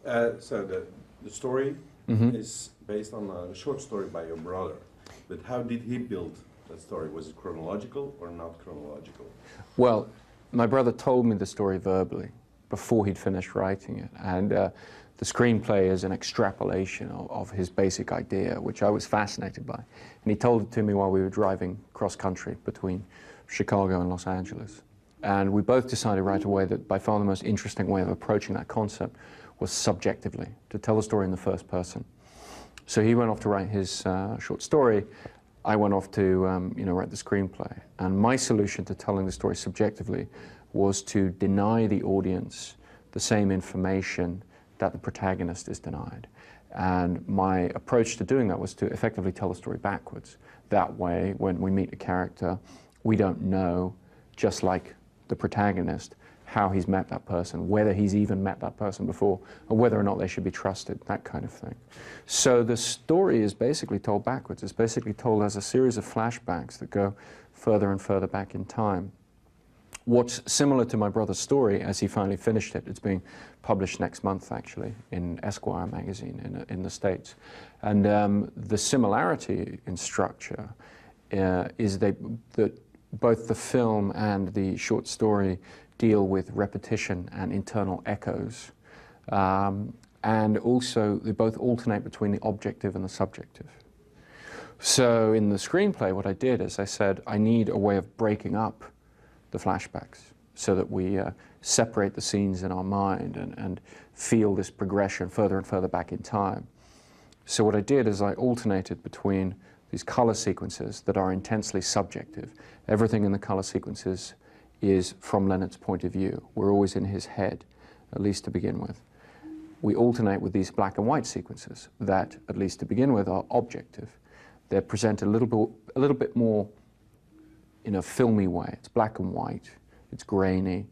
So the story is based on a short story by your brother. But how did he build that story? Was it chronological or not chronological? Well, my brother told me the story verbally before he'd finished writing it. And the screenplay is an extrapolation of his basic idea, which I was fascinated by. And he told it to me while we were driving cross-country between Chicago and Los Angeles. And we both decided right away that by far the most interesting way of approaching that concept was subjectively, to tell the story in the first person. So he went off to write his short story. I went off to write the screenplay. And my solution to telling the story subjectively was to deny the audience the same information that the protagonist is denied. And my approach to doing that was to effectively tell the story backwards. That way, when we meet a character, we don't know, just like the protagonist, how he's met that person, whether he's even met that person before, or whether or not they should be trusted, that kind of thing. So the story is basically told backwards. It's basically told as a series of flashbacks that go further and further back in time. What's similar to my brother's story, as he finally finished it, it's being published next month, actually, in Esquire magazine in the States. And the similarity in structure is that both the film and the short story deal with repetition and internal echoes. And also, they both alternate between the objective and the subjective. So in the screenplay, what I did is I said, I need a way of breaking up the flashbacks so that we separate the scenes in our mind and feel this progression further and further back in time. So what I did is I alternated between these color sequences that are intensely subjective. Everything in the color sequences is from Leonard's point of view. We're always in his head, at least to begin with. We alternate with these black and white sequences that, at least to begin with, are objective. They're presented a little bit more in a filmy way. It's black and white, it's grainy.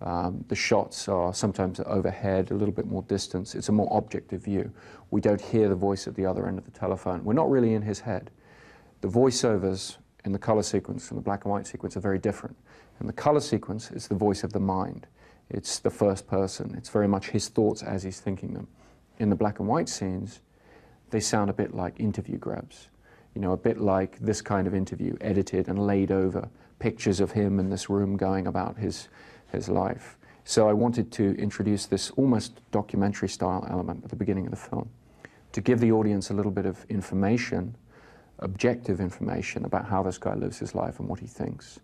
The shots are sometimes overhead, a little bit more distance. It's a more objective view. We don't hear the voice at the other end of the telephone. We're not really in his head. The voiceovers in the color sequence and the black and white sequence are very different. In the color sequence, it's the voice of the mind. It's the first person. It's very much his thoughts as he's thinking them. In the black and white scenes, they sound a bit like interview grabs. You know, a bit like this kind of interview, edited and laid over pictures of him in this room going about his life. So I wanted to introduce this almost documentary style element at the beginning of the film, to give the audience a little bit of information, objective information about how this guy lives his life and what he thinks,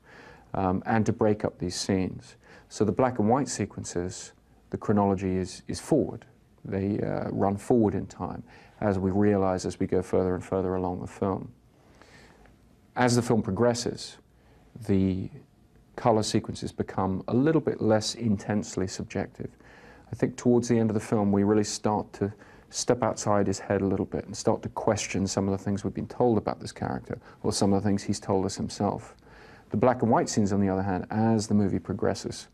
and to break up these scenes. So the black and white sequences, the chronology is forward. They run forward in time, as we realize as we go further and further along the film. As the film progresses, the color sequences become a little bit less intensely subjective. I think towards the end of the film, we really start to step outside his head a little bit and start to question some of the things we've been told about this character, or some of the things he's told us himself. The black and white scenes, on the other hand, as the movie progresses,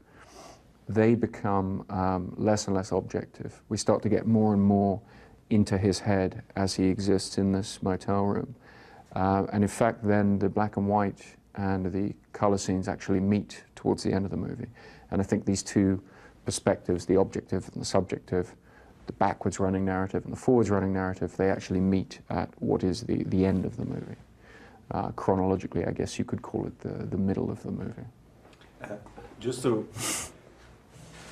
they become less and less objective. We start to get more and more into his head as he exists in this motel room. And in fact, then the black and white and the color scenes actually meet towards the end of the movie. And I think these two perspectives, the objective and the subjective, the backwards running narrative and the forwards running narrative, they actually meet at what is the end of the movie. Chronologically, I guess you could call it the middle of the movie. Just to...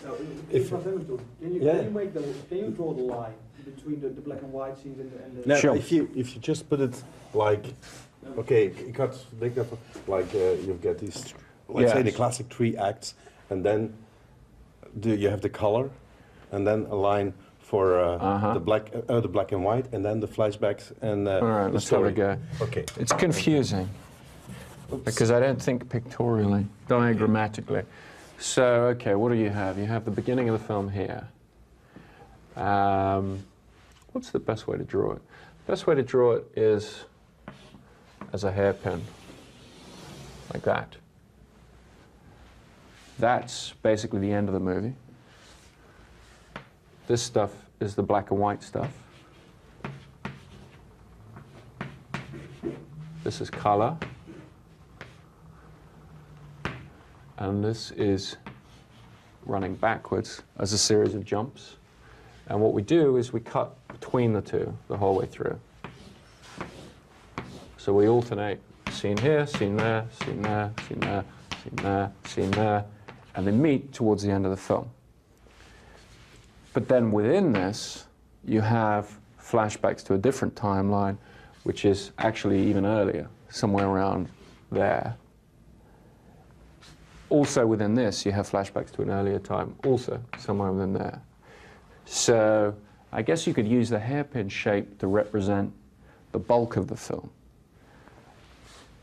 Can you draw the line between the black and white scenes and the... No, Sure. if you just put it like, okay, you've got these, let's say the classic 3 acts, and then you have the color, and then a line for the black and white, and then the flashbacks and All right, let's have a go. Okay. It's confusing because I don't think pictorially, diagrammatically. So, okay, what do you have? You have the beginning of the film here. What's the best way to draw it? The best way to draw it is as a hairpin, like that. That's basically the end of the movie. This stuff is the black and white stuff. This is color. And this is running backwards as a series of jumps. And what we do is we cut between the two the whole way through. So we alternate scene here, scene there, scene there, scene there, scene there, scene there, and they meet towards the end of the film. But then within this, you have flashbacks to a different timeline, which is actually even earlier, somewhere around there. Also within this, you have flashbacks to an earlier time, also somewhere within there. So I guess you could use the hairpin shape to represent the bulk of the film,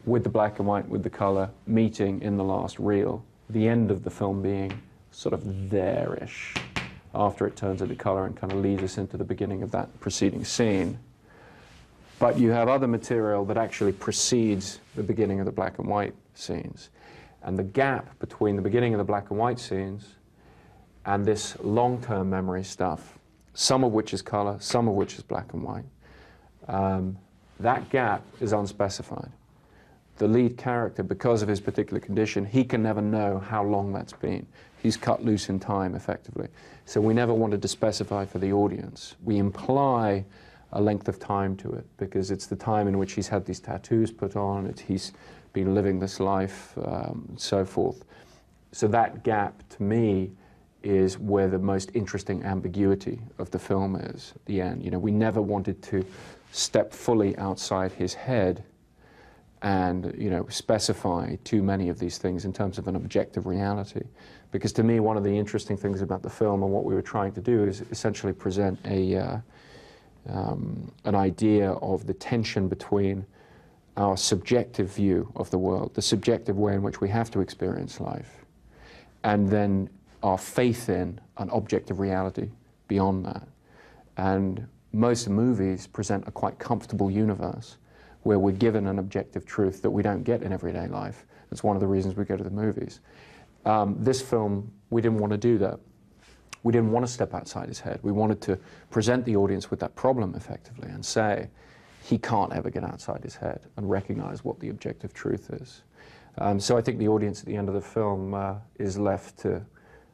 with the black and white, with the color, meeting in the last reel, the end of the film being sort of there-ish, after it turns into color and kind of leads us into the beginning of that preceding scene. But you have other material that actually precedes the beginning of the black and white scenes. And the gap between the beginning of the black and white scenes and this long-term memory stuff, some of which is color, some of which is black and white, that gap is unspecified. The lead character, because of his particular condition, he can never know how long that's been. He's cut loose in time, effectively. So we never wanted to specify for the audience. We imply a length of time to it, because it's the time in which he's had these tattoos put on, he's been living this life, and so forth. So that gap, to me, is where the most interesting ambiguity of the film is, at the end. You know, we never wanted to step fully outside his head and, you know, specify too many of these things in terms of an objective reality. Because to me, one of the interesting things about the film and what we were trying to do is essentially present an idea of the tension between our subjective view of the world, the subjective way in which we have to experience life, and then our faith in an objective reality beyond that. And most movies present a quite comfortable universe where we're given an objective truth that we don't get in everyday life. That's one of the reasons we go to the movies. This film, we didn't want to do that. We didn't want to step outside his head. We wanted to present the audience with that problem, effectively, and say, he can't ever get outside his head and recognize what the objective truth is. So I think the audience at the end of the film is left to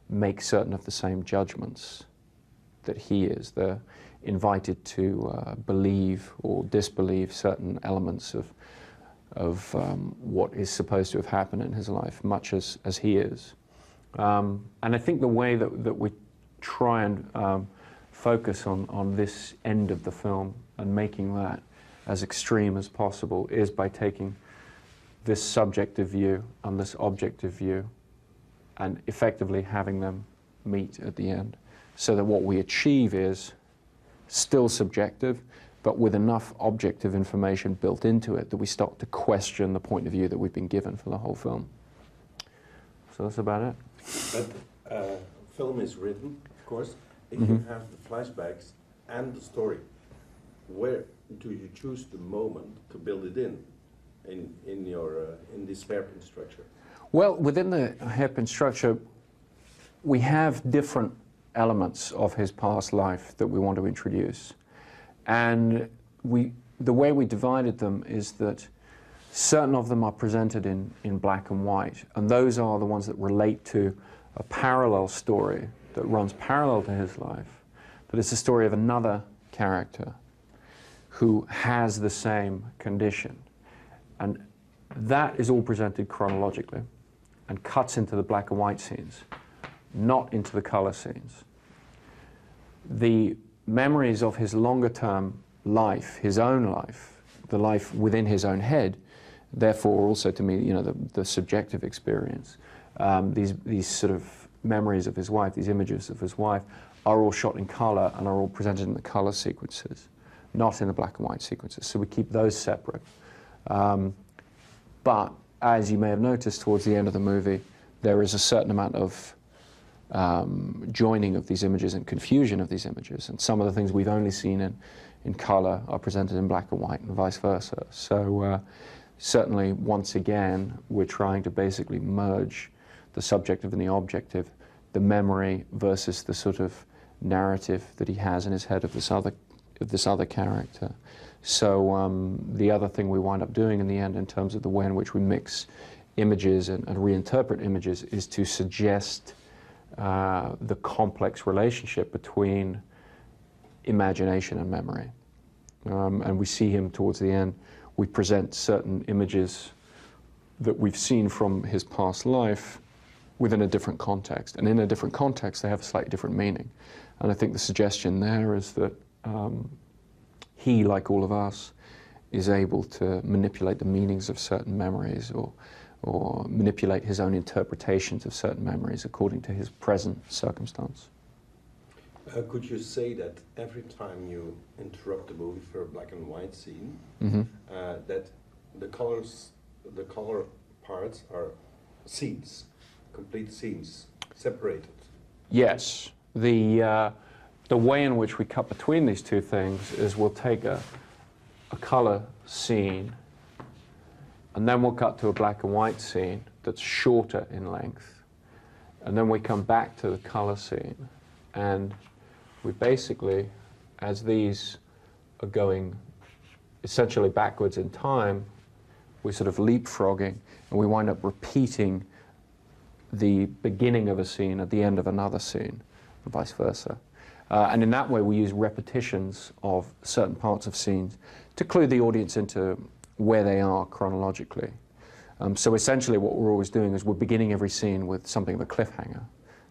make certain of the same judgments that he is. They're invited to believe or disbelieve certain elements of what is supposed to have happened in his life, much as he is. And I think the way that we try and focus on this end of the film and making that as extreme as possible is by taking this subjective view and this objective view and effectively having them meet at the end, so that what we achieve is still subjective, but with enough objective information built into it that we start to question the point of view that we've been given for the whole film. So that's about it. But film is written, of course, if you have the flashbacks and the story. Where do you choose the moment to build it in your in this hairpin structure? Well, within the hairpin structure, we have different elements of his past life that we want to introduce. And the way we divided them is that certain of them are presented in black and white, and those are the ones that relate to a parallel story that runs parallel to his life, but it's the story of another character who has the same condition. And that is all presented chronologically and cuts into the black and white scenes, not into the color scenes. The memories of his longer term life, his own life, the life within his own head, therefore also to me, you know, the subjective experience, these sort of memories of his wife, these images of his wife, are all shot in color and are all presented in the color sequences, not in the black and white sequences. So we keep those separate. But as you may have noticed towards the end of the movie, there is a certain amount of joining of these images and confusion of these images. And some of the things we've only seen in color are presented in black and white and vice versa. So certainly, once again, we're trying to basically merge the subjective and the objective, the memory versus the sort of narrative that he has in his head of this other character. So the other thing we wind up doing in the end in terms of the way in which we mix images and reinterpret images is to suggest the complex relationship between imagination and memory. And we see him towards the end. We present certain images that we've seen from his past life within a different context. And in a different context, they have a slightly different meaning. And I think the suggestion there is that he, like all of us, is able to manipulate the meanings of certain memories or manipulate his own interpretations of certain memories according to his present circumstance. Could you say that every time you interrupt the movie for a black and white scene, that the color parts are scenes, complete scenes, separated? Yes. The way in which we cut between these two things is we'll take a color scene, and then we'll cut to a black and white scene that's shorter in length, and then we come back to the color scene, and we basically, as these are going essentially backwards in time, we're sort of leapfrogging, and we wind up repeating the beginning of a scene at the end of another scene, and vice versa. And in that way, we use repetitions of certain parts of scenes to clue the audience into where they are chronologically. So essentially what we're always doing is we're beginning every scene with something of a cliffhanger,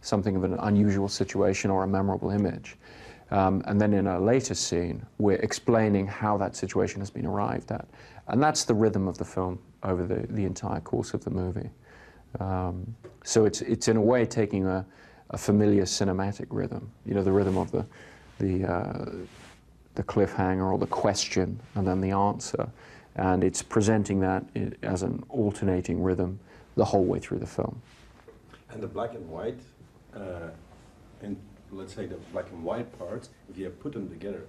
something of an unusual situation or a memorable image. And then in a later scene, we're explaining how that situation has been arrived at. And that's the rhythm of the film over the entire course of the movie. So it's in a way taking a familiar cinematic rhythm, you know, the rhythm of the cliffhanger or the question and then the answer, and it's presenting that as an alternating rhythm the whole way through the film. And the black and white, and let's say the black and white parts, if you put them together,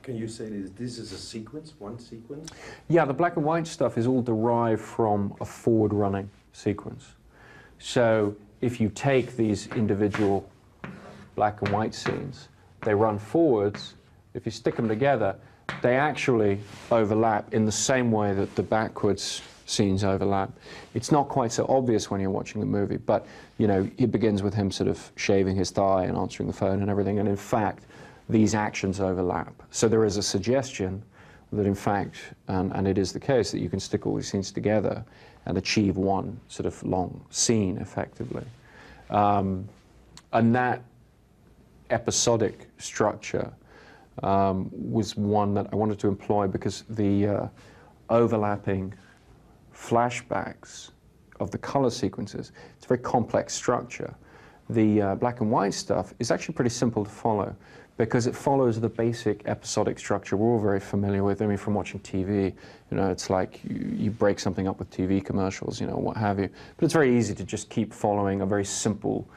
can you say this is a sequence, one sequence? Yeah, the black and white stuff is all derived from a forward-running sequence. So if you take these individual black and white scenes, they run forwards. If you stick them together, they actually overlap in the same way that the backwards scenes overlap. It's not quite so obvious when you're watching the movie, but you know, it begins with him sort of shaving his thigh and answering the phone and everything, and in fact, these actions overlap. So there is a suggestion that in fact, and it is the case, that you can stick all these scenes together and achieve one sort of long scene effectively. And that episodic structure was one that I wanted to employ because the overlapping flashbacks of the color sequences, it's a very complex structure. The black and white stuff is actually pretty simple to follow because it follows the basic episodic structure we're all very familiar with. I mean, from watching TV, you know, it's like you break something up with TV commercials, you know, what have you. But it's very easy to just keep following a very simple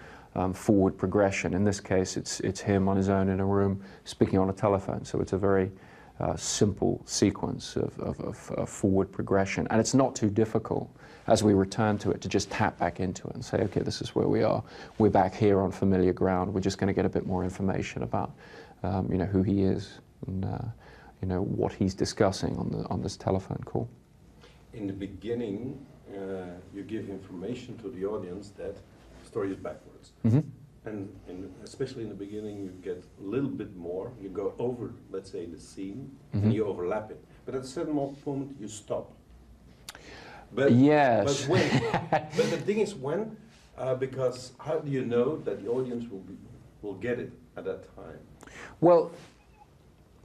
forward progression. In this case, it's him on his own in a room speaking on a telephone. So it's a very simple sequence of forward progression. And it's not too difficult as we return to it to just tap back into it and say, okay, this is where we are. We're back here on familiar ground. We're just going to get a bit more information about you know, who he is and you know, what he's discussing on this telephone call. In the beginning, you give information to the audience that the story is backwards. Mm-hmm. And especially in the beginning, you get a little bit more. You go over, let's say, the scene, and you overlap it. But at a certain moment, you stop. But, yes. But when? But the thing is when, because how do you know that the audience will get it at that time? Well,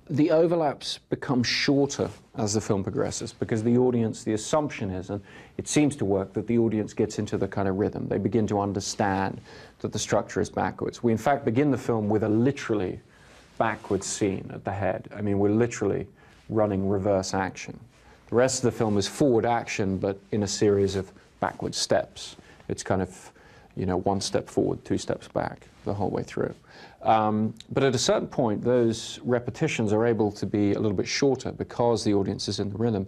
the overlaps become shorter as the film progresses because the audience, the assumption is, and it seems to work, that the audience gets into the kind of rhythm. They begin to understand that the structure is backwards. We in fact begin the film with a literally backwards scene at the head. I mean, we're literally running reverse action. The rest of the film is forward action, but in a series of backward steps. It's kind of, you know, one step forward, two steps back the whole way through. But at a certain point, those repetitions are able to be a little bit shorter because the audience is in the rhythm.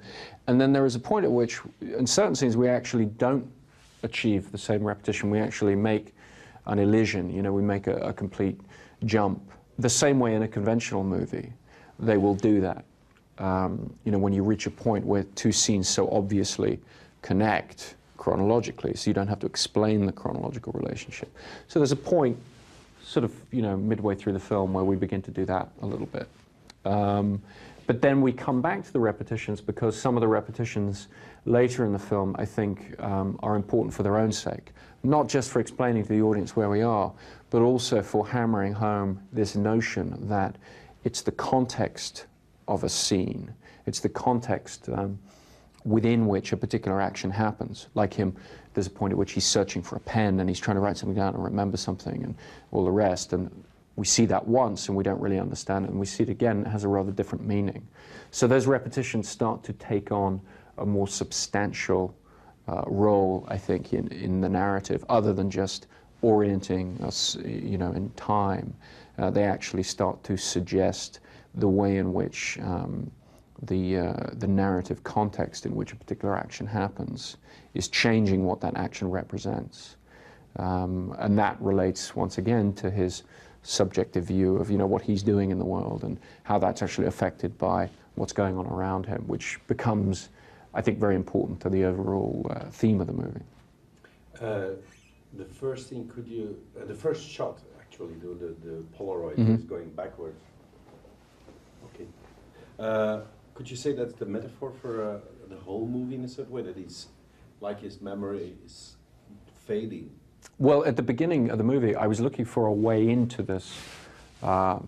And then there is a point at which, in certain scenes, we actually don't achieve the same repetition. We actually make an elision, you know, we make a complete jump. The same way in a conventional movie, they will do that. You know, when you reach a point where two scenes so obviously connect chronologically, so you don't have to explain the chronological relationship. So there's a point sort of, midway through the film where we begin to do that a little bit. But then we come back to the repetitions because some of the repetitions later in the film, I think, are important for their own sake. Not just for explaining to the audience where we are, but also for hammering home this notion that it's the context of a scene. It's the context within which a particular action happens. Like him, there's a point at which he's searching for a pen and he's trying to write something down and remember something and all the rest. And we see that once and we don't really understand it. And we see it again, it has a rather different meaning. So those repetitions start to take on a more substantial role, I think, in the narrative, other than just orienting us, in time. They actually start to suggest the way in which the narrative context in which a particular action happens is changing what that action represents. And that relates, once again, to his subjective view of, what he's doing in the world and how that's actually affected by what's going on around him, which becomes, I think, very important to the overall theme of the movie. The first thing, the first shot, actually, the Polaroid is going backwards. Okay. Could you say that's the metaphor for the whole movie in a certain way, that he's, like his memory is fading? Well, at the beginning of the movie, I was looking for a way into this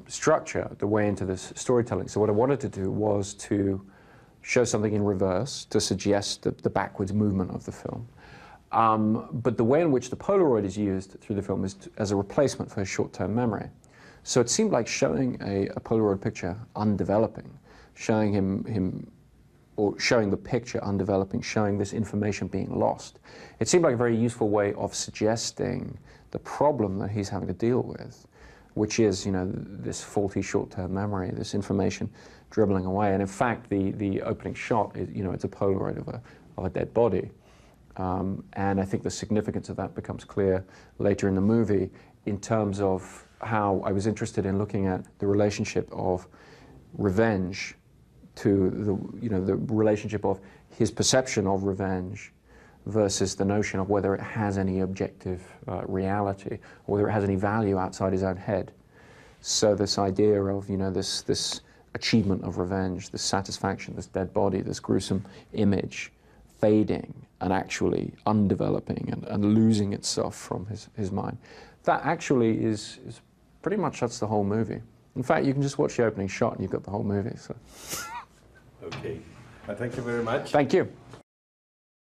structure, the way into this storytelling. So what I wanted to do was to show something in reverse to suggest the backwards movement of the film. But the way in which the Polaroid is used through the film is as a replacement for his short-term memory. So it seemed like showing a Polaroid picture undeveloping, showing him or showing the picture undeveloping, showing this information being lost. It seemed like a very useful way of suggesting the problem that he's having to deal with, which is, this faulty short-term memory, this information dribbling away. And in fact, the opening shot is, it's a Polaroid of a dead body. And I think the significance of that becomes clear later in the movie in terms of how I was interested in looking at the relationship of revenge to the relationship of his perception of revenge versus the notion of whether it has any objective reality, or whether it has any value outside his own head. So this idea of, this achievement of revenge, this satisfaction, this dead body, this gruesome image, fading and actually undeveloping and losing itself from his mind. That actually is pretty much, that's the whole movie. In fact, you can just watch the opening shot and you've got the whole movie. So. Okay. Thank you very much. Thank you.